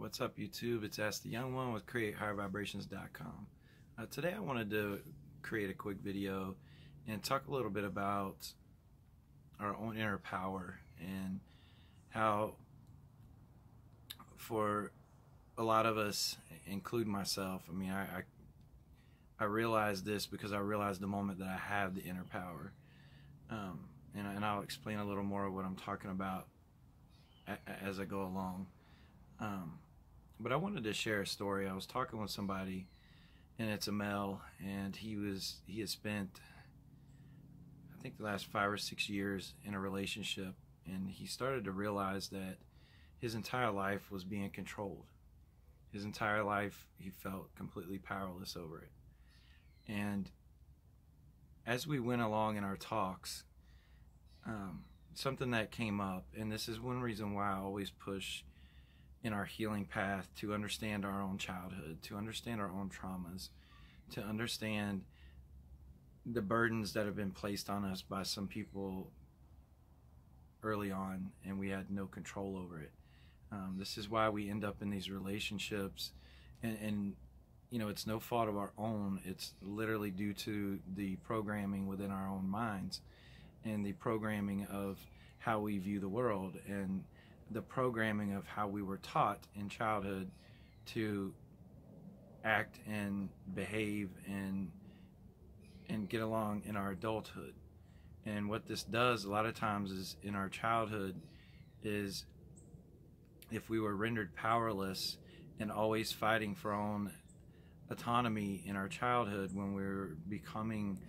What's up, YouTube? It's Ask the Young One with CreateHigherVibrations.com. Today I wanted to create a quick video and talk a little bit about our own inner power and how for a lot of us, including myself, I realized this because I realized the moment that I have the inner power. And I'll explain a little more of what I'm talking about as I go along. But I wanted to share a story. I was talking with somebody, and it's a male, and he had spent, I think, the last 5 or 6 years in a relationship, and he started to realize that his entire life was being controlled. His entire life, he felt completely powerless over it. And as we went along in our talks, something that came up, and this is one reason why I always push in our healing path to understand our own childhood, to understand our own traumas, to understand the burdens that have been placed on us by some people early on, and we had no control over it. This is why we end up in these relationships, and you know, it's no fault of our own. It's literally due to the programming within our own minds and the programming of how we view the world and the programming of how we were taught in childhood to act and behave and get along in our adulthood. And what this does a lot of times is, in our childhood, is if we were rendered powerless and always fighting for our own autonomy in our childhood, when we were becoming,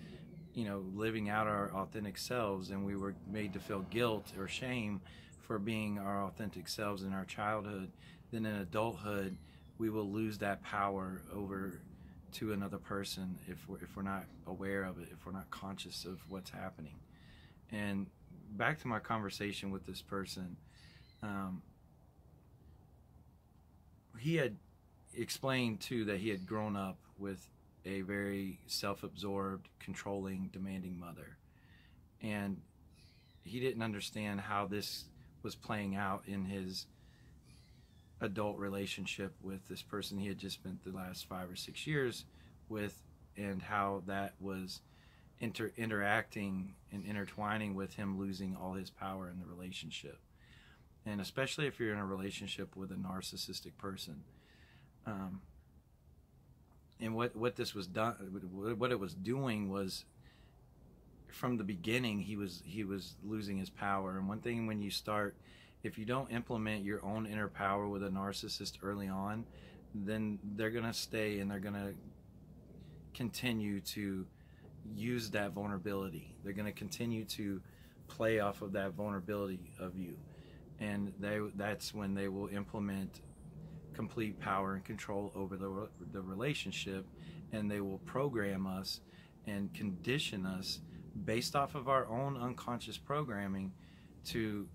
you know, living out our authentic selves, and we were made to feel guilt or shame for being our authentic selves in our childhood, then in adulthood we will lose that power over to another person if we're not aware of it, if we're not conscious of what's happening. And back to my conversation with this person, he had explained too that he had grown up with a very self-absorbed, controlling, demanding mother, and he didn't understand how this was playing out in his adult relationship with this person he had just spent the last 5 or 6 years with, and how that was interacting and intertwining with him losing all his power in the relationship. And especially if you're in a relationship with a narcissistic person, and what this was done, what it was doing was, from the beginning, he was losing his power. And one thing, when you start, if you don't implement your own inner power with a narcissist early on, then they're gonna stay and they're gonna continue to use that vulnerability. They're gonna continue to play off of that vulnerability of you, and that's when they will implement complete power and control over the relationship, and they will program us and condition us based off of our own unconscious programming to,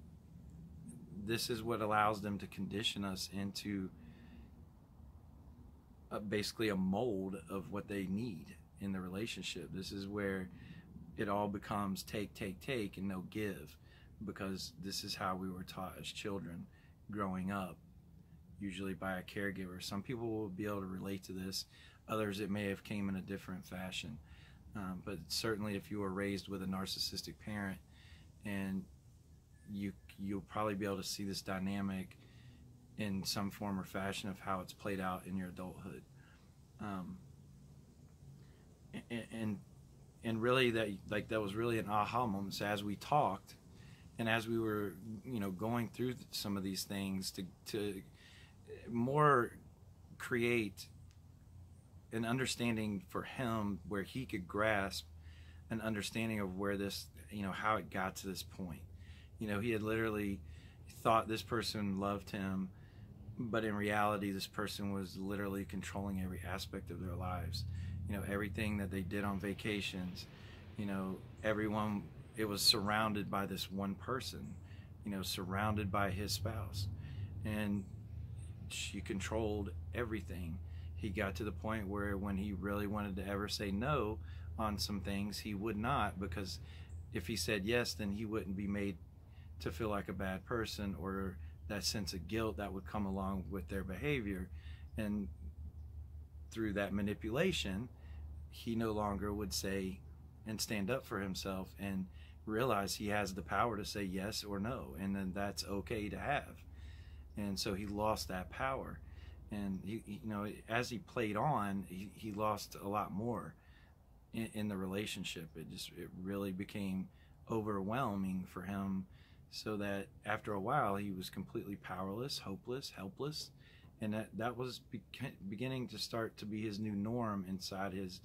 this is what allows them to condition us into basically a mold of what they need in the relationship. This is where it all becomes take and no give, because this is how we were taught as children growing up, usually by a caregiver. Some people will be able to relate to this, others it may have came in a different fashion. But certainly if you were raised with a narcissistic parent, and you'll probably be able to see this dynamic in some form or fashion of how it's played out in your adulthood. And really, that was really an aha moment. So as we talked, and as we were, you know, going through some of these things to more create an understanding for him, where he could grasp an understanding of where this, you know, how it got to this point. You know, he had literally thought this person loved him, but in reality this person was literally controlling every aspect of their lives. You know, everything that they did on vacations, you know, everyone, it was surrounded by this one person, you know, surrounded by his spouse, and she controlled everything. He got to the point where when he really wanted to ever say no on some things, he would not, because if he said yes, then he wouldn't be made to feel like a bad person or that sense of guilt that would come along with their behavior. And through that manipulation, he no longer would say and stand up for himself and realize he has the power to say yes or no, and then that's okay to have. And so he lost that power. And you know, as he played on, he lost a lot more in the relationship. It really became overwhelming for him, so that after a while he was completely powerless, hopeless, helpless, and that was beginning to start to be his new norm inside his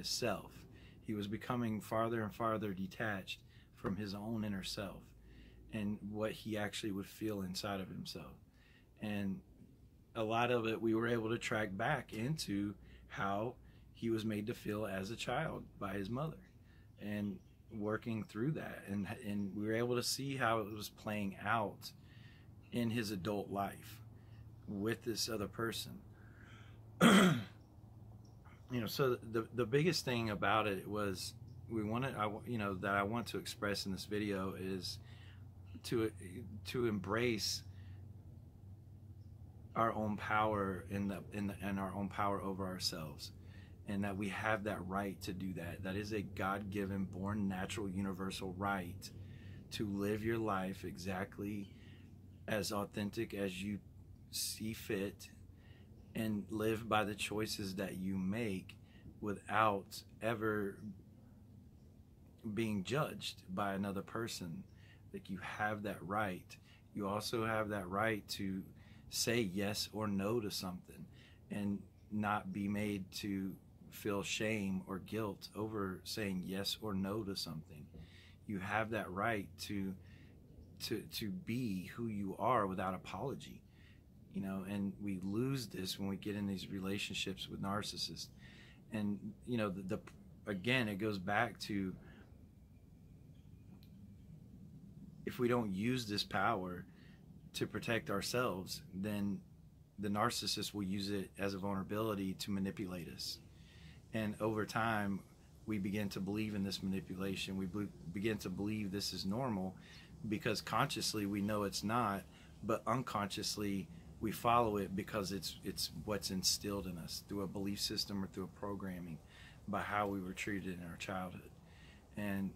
self. He was becoming farther and farther detached from his own inner self and what he actually would feel inside of himself. And a lot of it we were able to track back into how he was made to feel as a child by his mother, and working through that, and we were able to see how it was playing out in his adult life with this other person. You know, so the biggest thing about it was that I want to express in this video is to embrace our own power and our own power over ourselves, and that we have that right to do that. That is a God-given, born, natural, universal right to live your life exactly as authentic as you see fit, and live by the choices that you make without ever being judged by another person. Like, you have that right. You also have that right to say yes or no to something, and not be made to feel shame or guilt over saying yes or no to something. You have that right to be who you are without apology. You know, and we lose this when we get in these relationships with narcissists. And you know, again, it goes back to, if we don't use this power to protect ourselves, then the narcissist will use it as a vulnerability to manipulate us. And over time, we begin to believe in this manipulation. We begin to believe this is normal, because consciously we know it's not, but unconsciously we follow it because it's what's instilled in us through a belief system or through a programming, by how we were treated in our childhood. And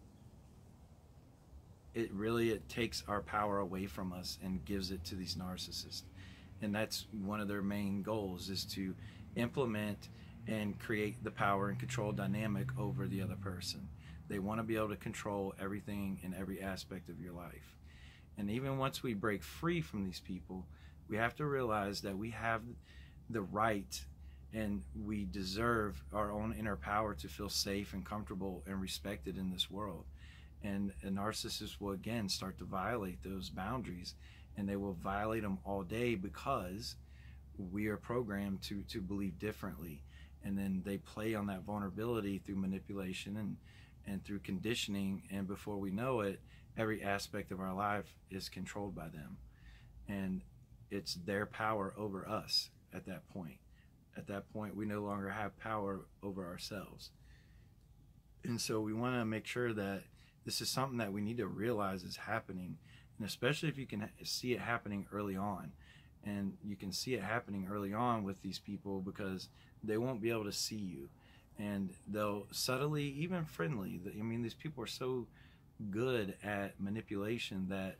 it takes our power away from us and gives it to these narcissists. And that's one of their main goals, is to implement and create the power and control dynamic over the other person. They want to be able to control everything in every aspect of your life. And even once we break free from these people, we have to realize that we have the right and we deserve our own inner power to feel safe and comfortable and respected in this world. And a narcissist will again start to violate those boundaries, and they will violate them all day because we are programmed to believe differently. And then they play on that vulnerability through manipulation and through conditioning, and before we know it, every aspect of our life is controlled by them. And it's their power over us at that point. At that point, we no longer have power over ourselves. And so we want to make sure that this is something that we need to realize is happening, and especially if you can see it happening early on. And you can see it happening early on with these people, because they won't be able to see you, and they'll subtly, even friendly, I mean, these people are so good at manipulation that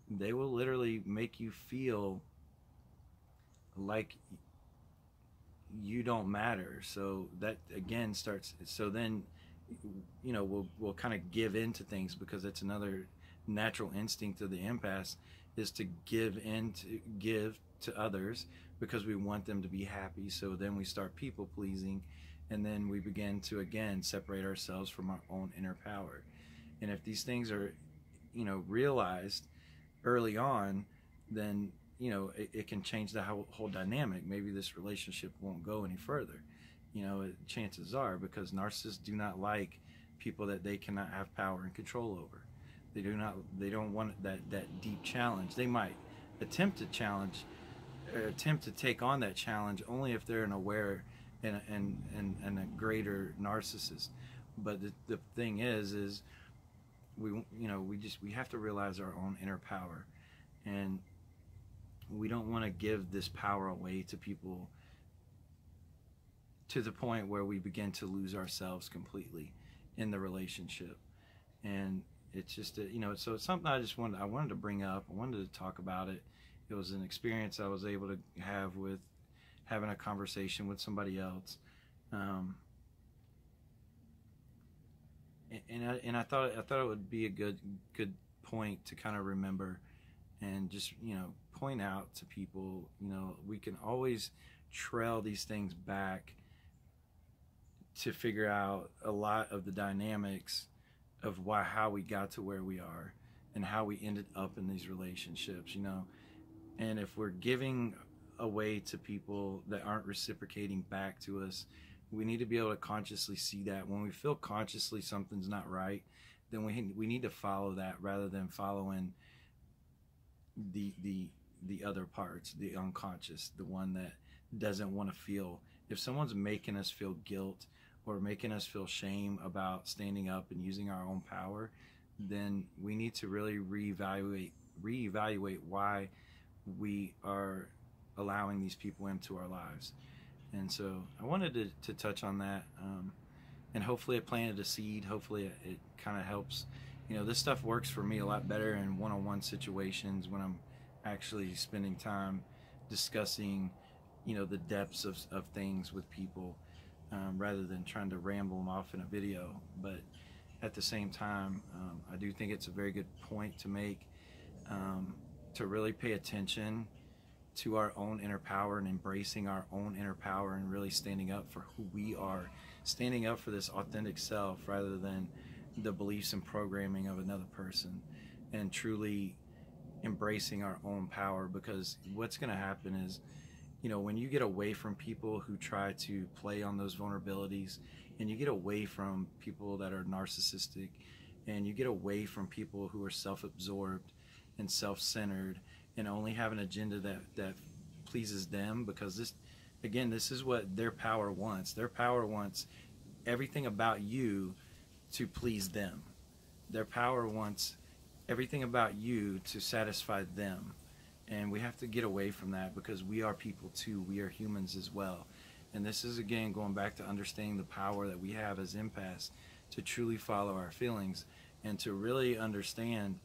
they will literally make you feel like you don't matter. So that again starts, so then, you know, we'll kind of give in to things, because it's another natural instinct of the empath, is to give to others because we want them to be happy. So then we start people pleasing, and then we begin to again separate ourselves from our own inner power. And if these things are, you know, realized early on, then, you know, it can change the whole dynamic. Maybe this relationship won't go any further, you know, chances are, because narcissists do not like people that they cannot have power and control over. They don't want that deep challenge. They might attempt to challenge, or attempt to take on that challenge only if they're an aware and a greater narcissist. But the thing is we have to realize our own inner power. And we don't want to give this power away to people to the point where we begin to lose ourselves completely in the relationship. And it's just so it's something I wanted to bring up. I wanted to talk about it. It was an experience I was able to have with having a conversation with somebody else, and I thought it would be a good point to kind of remember, and just point out to people, we can always trail these things back to figure out a lot of the dynamics of how we got to where we are and how we ended up in these relationships, and if we're giving away to people that aren't reciprocating back to us, we need to be able to consciously see that. When we feel consciously something's not right, then we need to follow that rather than following the other parts, the unconscious, the one that doesn't want to feel. If someone's making us feel guilt or making us feel shame about standing up and using our own power, then we need to really reevaluate why we are allowing these people into our lives. And so I wanted to touch on that, and hopefully it planted a seed. Hopefully it kind of helps. This stuff works for me a lot better in one-on-one situations when I'm actually spending time discussing the depths of things with people, rather than trying to ramble them off in a video. But at the same time, I do think it's a very good point to make, to really pay attention to our own inner power and embracing our own inner power and really standing up for who we are, standing up for this authentic self rather than the beliefs and programming of another person, and truly embracing our own power. Because what's going to happen is, when you get away from people who try to play on those vulnerabilities, and you get away from people that are narcissistic, and you get away from people who are self-absorbed and self-centered and only have an agenda that pleases them, because this is what their power wants. Their power wants everything about you to please them. Their power wants everything about you to satisfy them. And we have to get away from that, because we are people too. We are humans as well. And this is, again, going back to understanding the power that we have as empaths to truly follow our feelings and to really understand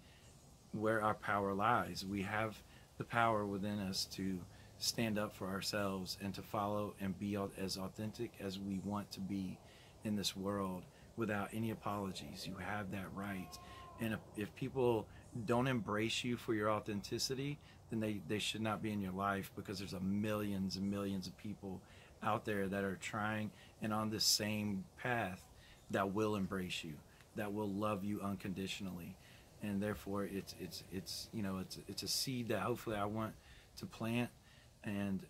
where our power lies. We have the power within us to stand up for ourselves and to follow and be as authentic as we want to be in this world without any apologies. You have that right. And if people don't embrace you for your authenticity, then they should not be in your life, because there's millions and millions of people out there that are trying and on this same path that will embrace you, that will love you unconditionally. And therefore it's a seed that hopefully I want to plant, and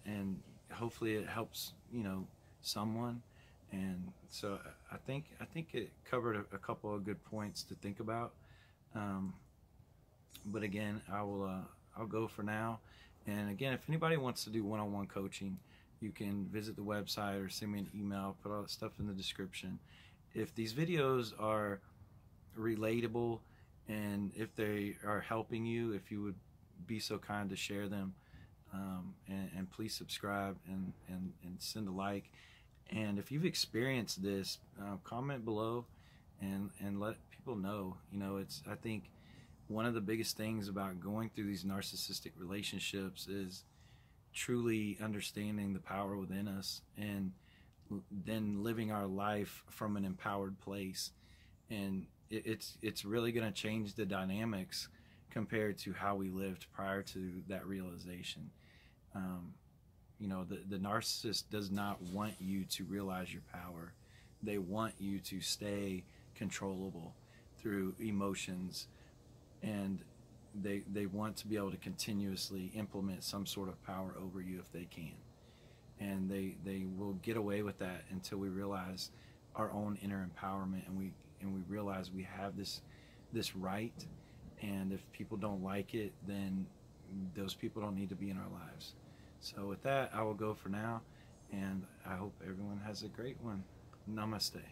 hopefully it helps someone. And so I think it covered a couple of good points to think about. But again, I'll go for now. And again, if anybody wants to do one-on-one coaching, you can visit the website or send me an email. Put all that stuff in the description. If these videos are relatable, and if they are helping you, if you would be so kind to share them, and please subscribe and send a like. And if you've experienced this, comment below and let people know. I think one of the biggest things about going through these narcissistic relationships is truly understanding the power within us, and then living our life from an empowered place. And it's really going to change the dynamics compared to how we lived prior to that realization. The narcissist does not want you to realize your power. They want you to stay controllable through emotions, and they want to be able to continuously implement some sort of power over you if they can. And they will get away with that until we realize our own inner empowerment, and we realize we have this right. And if people don't like it, then those people don't need to be in our lives. So with that, I will go for now, and I hope everyone has a great one. Namaste.